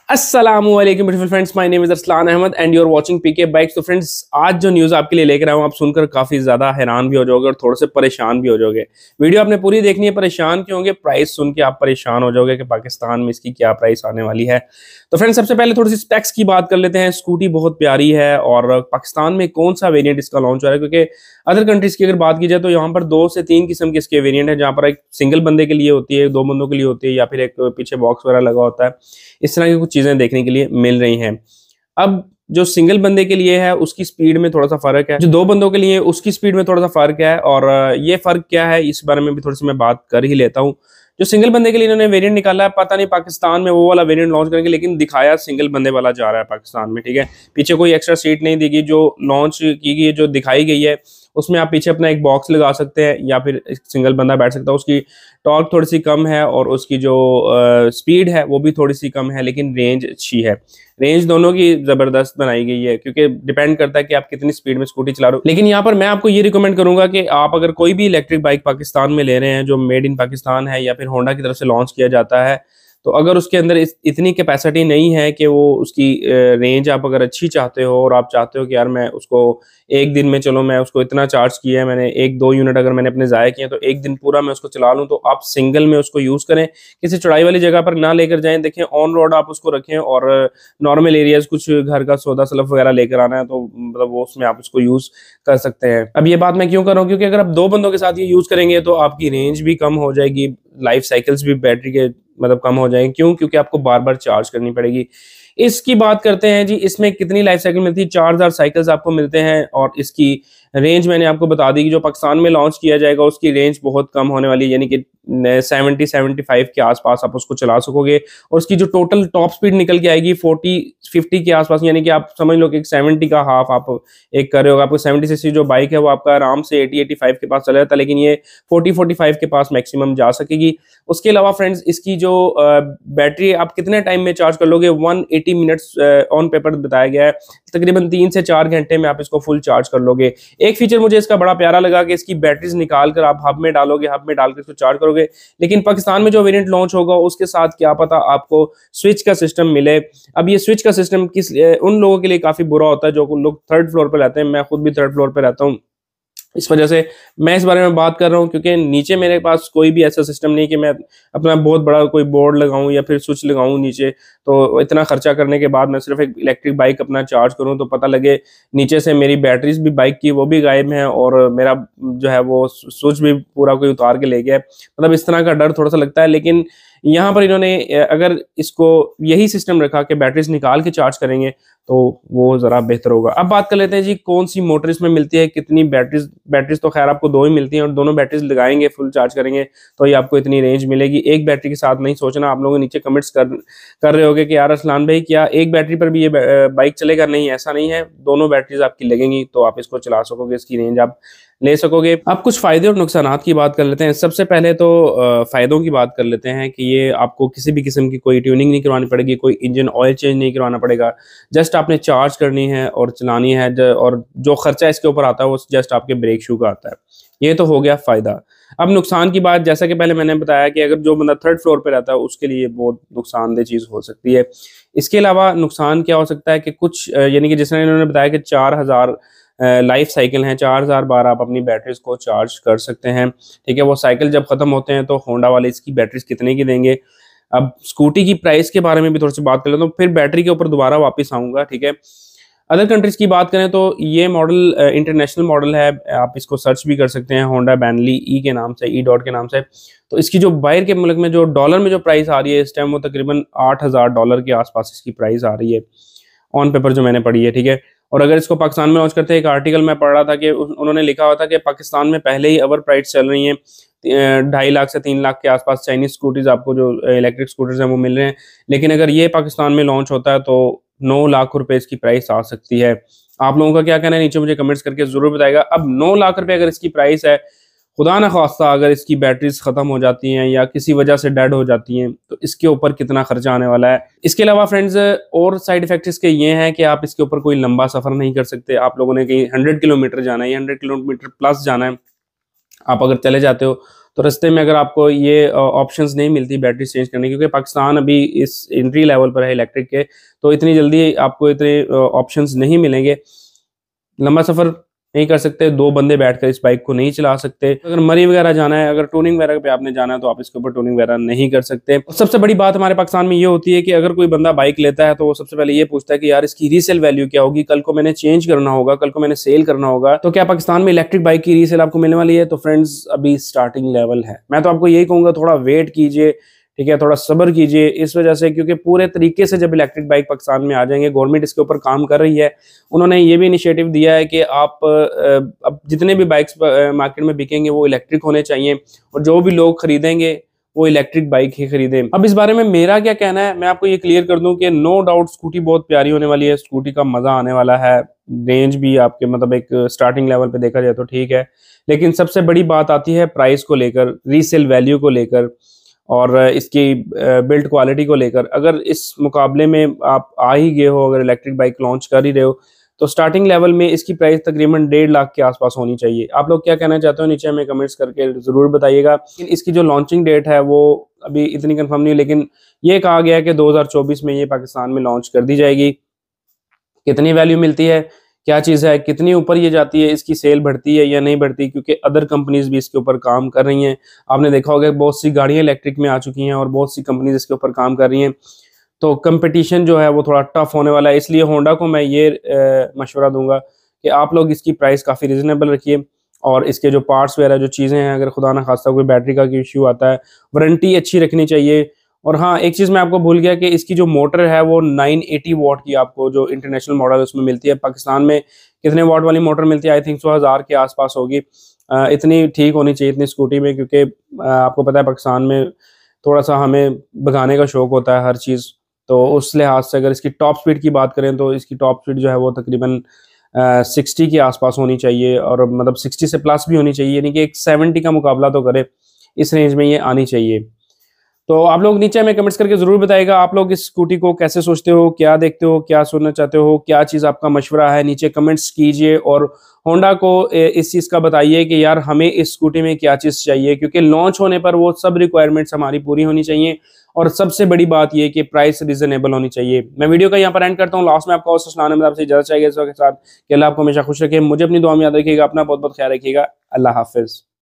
अस्सलामुअलैकुम beautiful friends, my name is Arsalan Ahmad and you are watching PK bikes. तो friends, आज जो न्यूज़ आपके लिए लेकर आया हूँ, आप सुनकर काफ़ी ज़्यादा हैरान भी हो जाओगे और थोड़े से परेशान भी हो जाओगे। वीडियो आपने पूरी देखनी है। परेशान क्यों होंगे? प्राइस सुन के आप परेशान हो जाओगे कि पाकिस्तान में इसकी क्या प्राइस आने वाली है। तो फ्रेंड्स, सबसे पहले थोड़ी सी स्पेक्स की बात कर लेते हैं। स्कूटी बहुत प्यारी है और पाकिस्तान में कौन सा वेरियंट इसका लॉन्च हो रहा है, क्योंकि अदर कंट्रीज की अगर बात की जाए तो यहाँ पर 2 से 3 किस्म के इसके वेरिएंट है, जहाँ पर एक सिंगल बंदे के लिए होती है, 2 बंदों के लिए होती है, या फिर एक पीछे बॉक्स वगैरह लगा होता है। इस तरह की कुछ चीजें देखने के लिए मिल रही हैं। अब जो सिंगल बंदे के लिए है उसकी स्पीड में थोड़ा सा फर्क है, जो 2 बंदों के लिए उसकी स्पीड में थोड़ा सा फर्क है। और ये फर्क क्या है इस बारे में भी थोड़ी सी मैं बात कर ही लेता हूँ। जो सिंगल बंदे के लिए इन्होंने वेरिएंट निकाला है, पता नहीं पाकिस्तान में वो वाला वेरिएंट लॉन्च करेंगे, लेकिन दिखाया सिंगल बंदे वाला जा रहा है पाकिस्तान में। ठीक है, पीछे कोई एक्स्ट्रा सीट नहीं दी गई। जो लॉन्च की गई, जो दिखाई गई है, उसमें आप पीछे अपना एक बॉक्स लगा सकते हैं या फिर एक सिंगल बंदा बैठ सकता है। उसकी टॉर्क थोड़ी सी कम है और उसकी जो स्पीड है वो भी थोड़ी सी कम है, लेकिन रेंज अच्छी है। रेंज दोनों की जबरदस्त बनाई गई है, क्योंकि डिपेंड करता है कि आप कितनी स्पीड में स्कूटी चला रहे हो। लेकिन यहाँ पर मैं आपको ये रिकमेंड करूंगा कि आप अगर कोई भी इलेक्ट्रिक बाइक पाकिस्तान में ले रहे हैं जो मेड इन पाकिस्तान है या फिर होंडा की तरफ से लॉन्च किया जाता है, तो अगर उसके अंदर इतनी कैपेसिटी नहीं है कि वो उसकी रेंज आप अगर अच्छी चाहते हो और आप चाहते हो कि यार मैं उसको एक दिन में, चलो मैं उसको इतना चार्ज किया है मैंने, 1-2 यूनिट अगर मैंने अपने ज़ाया किए तो एक दिन पूरा मैं उसको चला लूँ, तो आप सिंगल में उसको यूज़ करें। किसी चढ़ाई वाली जगह पर ना लेकर जाएं। देखें, ऑन रोड आप उसको रखें और नॉर्मल एरियाज, कुछ घर का सौदा सलफ वगैरह लेकर आना है तो मतलब वो उसमें आप उसको यूज़ कर सकते हैं। अब ये बात मैं क्यों कर रहा हूँ, क्योंकि अगर आप 2 बंदों के साथ ये यूज़ करेंगे तो आपकी रेंज भी कम हो जाएगी, लाइफ साइकिल्स भी बैटरी के मतलब कम हो जाएंगे। क्यों? क्योंकि आपको बार बार चार्ज करनी पड़ेगी। इसकी बात करते हैं जी, इसमें कितनी लाइफ साइकिल मिलती है? 4000 साइकिल्स आपको मिलते हैं और इसकी रेंज मैंने आपको बता दी कि जो पाकिस्तान में लॉन्च किया जाएगा उसकी रेंज बहुत कम होने वाली है, यानी कि 70-75 के आसपास आप उसको चला सकोगे। और उसकी जो टोटल टॉप स्पीड निकल के आएगी 40-50 के आसपास, यानी कि आप समझ लो कि 70 का हाफ आप एक कर रहे हो। आपको 70 जो बाइक है वो आपका आराम से 80-85 के पास चला जाता है, लेकिन ये 40-45 के पास मैक्सिमम जा सकेगी। उसके अलावा फ्रेंड्स, इसकी जो बैटरी आप कितने टाइम में चार्ज कर लोगे? 180 मिनट्स ऑन पेपर बताया गया है, तकरीबन 3 से 4 घंटे में आप इसको फुल चार्ज कर लोगे। एक फीचर मुझे इसका बड़ा प्यारा लगा कि इसकी बैटरीज निकाल कर आप हब में डालोगे, हब में डालकर इसको चार्ज करोगे। लेकिन पाकिस्तान में जो वेरिएंट लॉन्च होगा उसके साथ क्या पता आपको स्विच का सिस्टम मिले। अब ये स्विच का सिस्टम उन लोगों के लिए काफी बुरा होता है जो लोग 3rd फ्लोर पर रहते हैं। मैं खुद भी 3rd फ्लोर पर रहता हूँ, इस वजह से मैं इस बारे में बात कर रहा हूँ, क्योंकि नीचे मेरे पास कोई भी ऐसा सिस्टम नहीं कि मैं अपना बहुत बड़ा कोई बोर्ड लगाऊं या फिर स्विच लगाऊं नीचे। तो इतना खर्चा करने के बाद मैं सिर्फ एक इलेक्ट्रिक बाइक अपना चार्ज करूं तो पता लगे नीचे से मेरी बैटरीज भी बाइक की वो भी गायब हैं और मेरा जो है वो स्विच भी पूरा कोई उतार के ले गया। मतलब इस तरह का डर थोड़ा सा लगता है। लेकिन यहाँ पर इन्होंने अगर इसको यही सिस्टम रखा कि बैटरीज निकाल के चार्ज करेंगे तो वो ज़रा बेहतर होगा। अब बात कर लेते हैं जी, कौन सी मोटर इसमें मिलती है, कितनी बैटरीज तो खैर आपको 2 ही मिलती हैं और दोनों बैटरीज लगाएंगे, फुल चार्ज करेंगे तो ये आपको इतनी रेंज मिलेगी। एक बैटरी के साथ नहीं सोचना। आप लोगों नीचे कमेंट्स कर रहे होगे कि यार अरसलान भाई, क्या एक बैटरी पर भी ये बाइक चलेगा? नहीं, ऐसा नहीं है। दोनों बैटरीज आपकी लगेंगी तो आप इसको चला सकोगे, इसकी रेंज आप ले सकोगे। अब कुछ फायदे और नुकसानात की बात कर लेते हैं। सबसे पहले तो फायदों की बात कर लेते हैं कि ये आपको किसी भी किस्म की कोई ट्यूनिंग नहीं करवानी पड़ेगी, कोई इंजन ऑयल चेंज नहीं करवाना पड़ेगा। जस्ट आपने चार्ज करनी है और चलानी है, और जो खर्चा इसके ऊपर आता है वो जस्ट आपके ब्रेक शू का आता है। ये तो हो गया फायदा। अब नुकसान की बात, जैसा कि पहले मैंने बताया कि अगर जो बंदा 3rd फ्लोर पे रहता है उसके लिए बहुत नुकसानदेह चीज हो सकती है। इसके अलावा नुकसान क्या हो सकता है कि कुछ यानी कि जिसने इन्होंने बताया कि 4000 लाइफ साइकिल हैं, 4000 बार आप अपनी बैटरीज को चार्ज कर सकते हैं। ठीक है, वो साइकिल जब खत्म होते हैं तो होंडा वाले इसकी बैटरीज कितने की देंगे। अब स्कूटी की प्राइस के बारे में भी थोड़ी सी बात कर लेता हूँ, फिर बैटरी के ऊपर दोबारा वापस आऊंगा। ठीक है, अदर कंट्रीज की बात करें तो ये मॉडल इंटरनेशनल मॉडल है। आप इसको सर्च भी कर सकते हैं होंडा बेनली ई के नाम से, ई डॉट के नाम से। तो इसकी जो बाहर के मुल्क में जो डॉलर में जो प्राइस आ रही है इस टाइम, वो तकरीबन $8000 के आसपास इसकी प्राइस आ रही है ऑन पेपर जो मैंने पढ़ी है। ठीक है, और अगर इसको पाकिस्तान में लॉन्च करते हैं, एक आर्टिकल मैं पढ़ रहा था कि उन्होंने लिखा हुआ था कि पाकिस्तान में पहले ही ओवर प्राइस चल रही हैं। 2.5 लाख से 3 लाख के आसपास चाइनीज स्कूटीज आपको जो इलेक्ट्रिक स्कूटर्स हैं वो मिल रहे हैं। लेकिन अगर ये पाकिस्तान में लॉन्च होता है तो 9 लाख रुपए इसकी प्राइस आ सकती है। आप लोगों का क्या कहना है नीचे मुझे कमेंट्स करके जरूर बताएगा। अब 9 लाख रुपए अगर इसकी प्राइस है, खुदा न खास्ता अगर इसकी बैटरीज खत्म हो जाती हैं या किसी वजह से डेड हो जाती हैं तो इसके ऊपर कितना खर्चा आने वाला है। इसके अलावा फ्रेंड्स, और साइड इफेक्ट्स इसके ये हैं कि आप इसके ऊपर कोई लंबा सफर नहीं कर सकते। आप लोगों ने कहीं 100 किलोमीटर जाना है या 100 किलोमीटर प्लस जाना है, आप अगर चले जाते हो तो रास्ते में अगर आपको ये ऑप्शंस नहीं मिलती बैटरी चेंज करने की, क्योंकि पाकिस्तान अभी इस एंट्री लेवल पर है इलेक्ट्रिक के, तो इतनी जल्दी आपको इतने ऑप्शंस नहीं मिलेंगे। लंबा सफ़र नहीं कर सकते, 2 बंदे बैठकर इस बाइक को नहीं चला सकते। अगर मरी वगैरह जाना है, अगर टूनिंग वगैरह पे आपने जाना है, तो आप इसके ऊपर टूनिंग वगैरह नहीं कर सकते। और सबसे बड़ी बात हमारे पाकिस्तान में ये होती है कि अगर कोई बंदा बाइक लेता है तो वो सबसे पहले ये पूछता है कि यार इसकी रीसेल वैल्यू क्या होगी, कल को मैंने चेंज करना होगा, कल को मैंने सेल करना होगा, तो क्या पाकिस्तान में इलेक्ट्रिक बाइक की रीसेल आपको मिलने वाली है? तो फ्रेंड्स, अभी स्टार्टिंग लेवल है। मैं तो आपको यही कहूंगा, थोड़ा वेट कीजिए, ठीक है, थोड़ा सब्र कीजिए। इस वजह से क्योंकि पूरे तरीके से जब इलेक्ट्रिक बाइक पाकिस्तान में आ जाएंगे, गवर्नमेंट इसके ऊपर काम कर रही है। उन्होंने ये भी इनिशिएटिव दिया है कि आप अब जितने भी बाइक्स मार्केट में बिकेंगे वो इलेक्ट्रिक होने चाहिए, और जो भी लोग खरीदेंगे वो इलेक्ट्रिक बाइक ही खरीदें। अब इस बारे में मेरा क्या कहना है, मैं आपको ये क्लियर कर दूं कि नो डाउट स्कूटी बहुत प्यारी होने वाली है, स्कूटी का मजा आने वाला है, रेंज भी आपके मतलब एक स्टार्टिंग लेवल पे देखा जाए तो ठीक है। लेकिन सबसे बड़ी बात आती है प्राइस को लेकर, रीसेल वैल्यू को लेकर, और इसकी बिल्ड क्वालिटी को लेकर। अगर इस मुकाबले में आप आ ही गए हो, अगर इलेक्ट्रिक बाइक लॉन्च कर ही रहे हो, तो स्टार्टिंग लेवल में इसकी प्राइस तकरीबन 1.5 लाख के आसपास होनी चाहिए। आप लोग क्या कहना चाहते हो नीचे हमें कमेंट्स करके ज़रूर बताइएगा। इसकी जो लॉन्चिंग डेट है वो अभी इतनी कंफर्म नहीं है, लेकिन ये कहा गया है कि 2024 में ये पाकिस्तान में लॉन्च कर दी जाएगी। कितनी वैल्यू मिलती है, क्या चीज़ है, कितनी ऊपर ये जाती है, इसकी सेल बढ़ती है या नहीं बढ़ती, क्योंकि अदर कंपनीज भी इसके ऊपर काम कर रही हैं। आपने देखा होगा बहुत सी गाड़ियाँ इलेक्ट्रिक में आ चुकी हैं और बहुत सी कंपनीज इसके ऊपर काम कर रही हैं। तो कंपटीशन जो है वो थोड़ा टफ होने वाला है, इसलिए होंडा को मैं ये मशवरा दूंगा कि आप लोग इसकी प्राइस काफ़ी रिजनेबल रखिए, और इसके जो पार्ट्स वगैरह जो चीज़ें हैं, अगर खुदा ना खास्ता कोई बैटरी का इश्यू आता है, वारंटी अच्छी रखनी चाहिए। और हाँ, एक चीज़ मैं आपको भूल गया कि इसकी जो मोटर है वो 980 वॉट की आपको जो इंटरनेशनल मॉडल उसमें मिलती है। पाकिस्तान में कितने वॉट वाली मोटर मिलती है? आई थिंक 1000 के आसपास होगी। इतनी ठीक होनी चाहिए इतनी स्कूटी में, क्योंकि आपको पता है पाकिस्तान में थोड़ा सा हमें भगाने का शौक होता है हर चीज़। तो उस लिहाज से अगर इसकी टॉप स्पीड की बात करें तो इसकी टॉप स्पीड जो है वो तकरीबन 60 के आसपास होनी चाहिए, और मतलब 60 से प्लस भी होनी चाहिए, यानी कि एक 70 का मुकाबला तो करे, इस रेंज में ये आनी चाहिए। तो आप लोग नीचे हमें कमेंट्स करके जरूर बताइएगा, आप लोग इस स्कूटी को कैसे सोचते हो, क्या देखते हो, क्या सुनना चाहते हो, क्या चीज़ आपका मशवरा है, नीचे कमेंट्स कीजिए। और होंडा को इस चीज़ का बताइए कि यार हमें इस स्कूटी में क्या चीज़ चाहिए, क्योंकि लॉन्च होने पर वो सब रिक्वायरमेंट्स हमारी पूरी होनी चाहिए, और सबसे बड़ी बात ये कि प्राइस रिजनेबल होनी चाहिए। मैं वीडियो का यहाँ पर एंड करता हूँ। लास्ट में आपका आपसे इजाजत चाहिए इसके साथ कि अल्लाह आपको हमेशा खुश रखे, मुझे अपनी दुआ में याद रखिएगा, अपना बहुत बहुत ख्याल रखिएगा। अल्लाह हाफिज़।